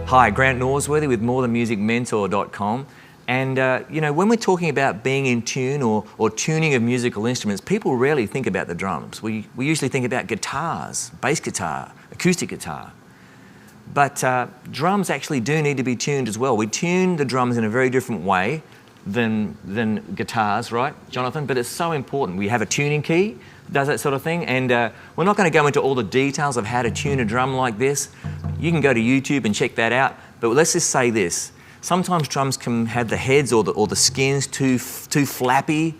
Hi, Grant Norsworthy with morethanmusicmentor.com. And when we're talking about being in tune or tuning of musical instruments, people rarely think about the drums. We usually think about guitars, bass guitar, acoustic guitar. But drums actually do need to be tuned as well. We tune the drums in a very different way than guitars, right, Jonathan? But it's so important. We have a tuning key, does that sort of thing, and we're not going to go into all the details of how to tune a drum like this. You can go to YouTube and check that out, but let's just say this. Sometimes drums can have the heads or the skins too flappy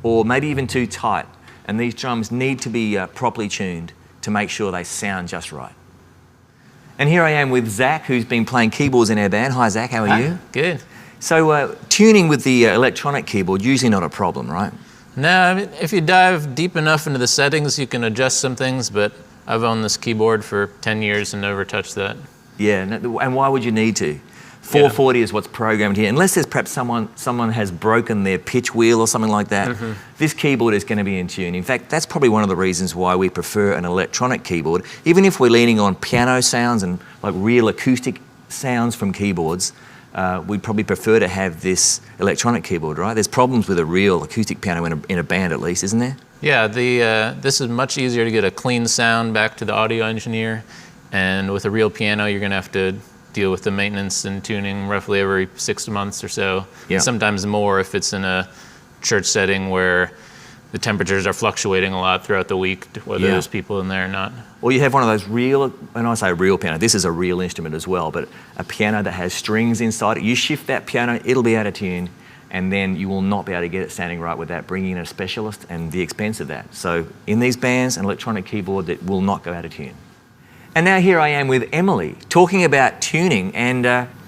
or maybe even too tight, and these drums need to be properly tuned to make sure they sound just right. And here I am with Zach, who's been playing keyboards in our band. Hi Zach, how are you? Good. So tuning with the electronic keyboard, usually not a problem, right? No, I mean, if you dive deep enough into the settings, you can adjust some things, but I've owned this keyboard for 10 years and never touched that. Yeah, and why would you need to? 440 is what's programmed here. Unless there's perhaps someone has broken their pitch wheel or something like that, this keyboard is going to be in tune. In fact, that's probably one of the reasons why we prefer an electronic keyboard. Even if we're leaning on piano sounds and like real acoustic sounds from keyboards, we'd probably prefer to have this electronic keyboard, right? There's problems with a real acoustic piano in a band at least, isn't there? Yeah, this is much easier to get a clean sound back to the audio engineer, and with a real piano you're going to have to deal with the maintenance and tuning roughly every 6 months or so. Yeah. Sometimes more if it's in a church setting where the temperatures are fluctuating a lot throughout the week, whether there's people in there or not. Or you have one of those real, when I say real piano, this is a real instrument as well, but a piano that has strings inside it. You shift that piano, it'll be out of tune, and then you will not be able to get it sounding right without bringing in a specialist and the expense of that. So in these bands, an electronic keyboard that will not go out of tune. And now here I am with Emily, talking about tuning, and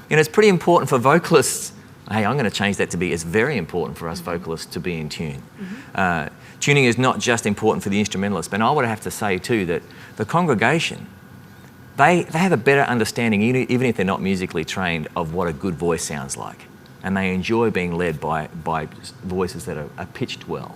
it's pretty important for vocalists. Hey, I'm going to change that to be, it's very important for us vocalists to be in tune. Tuning is not just important for the instrumentalist, but I would have to say too that the congregation, they have a better understanding, even if they're not musically trained, of what a good voice sounds like. And they enjoy being led by voices that are pitched well.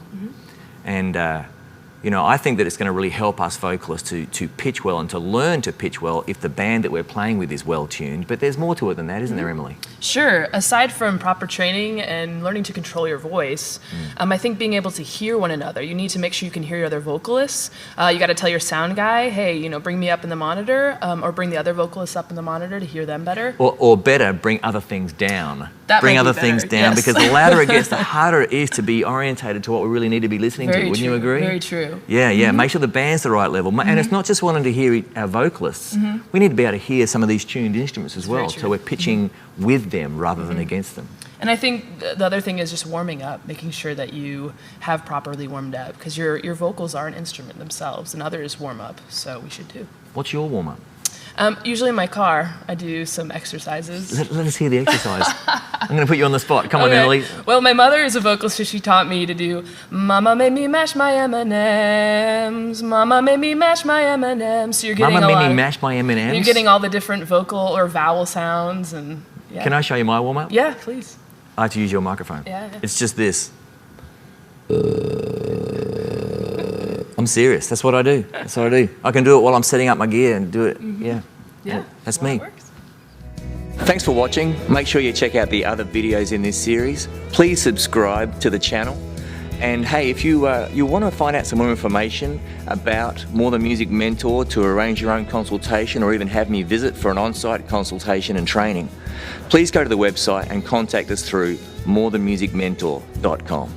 And I think that it's going to really help us vocalists to pitch well and to learn to pitch well if the band that we're playing with is well tuned. But there's more to it than that, isn't there, Emily? Sure. Aside from proper training and learning to control your voice, I think being able to hear one another, you need to make sure you can hear your other vocalists. You got to tell your sound guy, hey, bring me up in the monitor, or bring the other vocalists up in the monitor to hear them better. Or better, bring other things down. Bring other things down, because the louder it gets, the harder it is to be orientated to what we really need to be listening to. Wouldn't you agree? Very true. Yeah. Make sure the band's the right level. And it's not just wanting to hear our vocalists. We need to be able to hear some of these tuned instruments as well. So we're pitching with them rather than against them. And I think the other thing is just warming up, making sure that you have properly warmed up, because your vocals are an instrument themselves, and others warm up, so we should too. What's your warm-up? Usually in my car, I do some exercises. Let us hear the exercise. I'm going to put you on the spot. Come on, Emily. Well, my mother is a vocalist, so she taught me to do Mama made me mash my M&Ms, Mama made me mash my M&Ms. So you're getting Mama made me mash my M&Ms? You're getting all the different vocal or vowel sounds. And yeah. Can I show you my warm-up? Yeah, please. I like to use your microphone. Yeah. It's just this. I'm serious. That's what I do. I can do it while I'm setting up my gear and do it. Yeah. That's me. Works. Thanks for watching. Make sure you check out the other videos in this series. Please subscribe to the channel. And hey, if you want to find out some more information about More Than Music Mentor, to arrange your own consultation or even have me visit for an on-site consultation and training, please go to the website and contact us through morethanmusicmentor.com.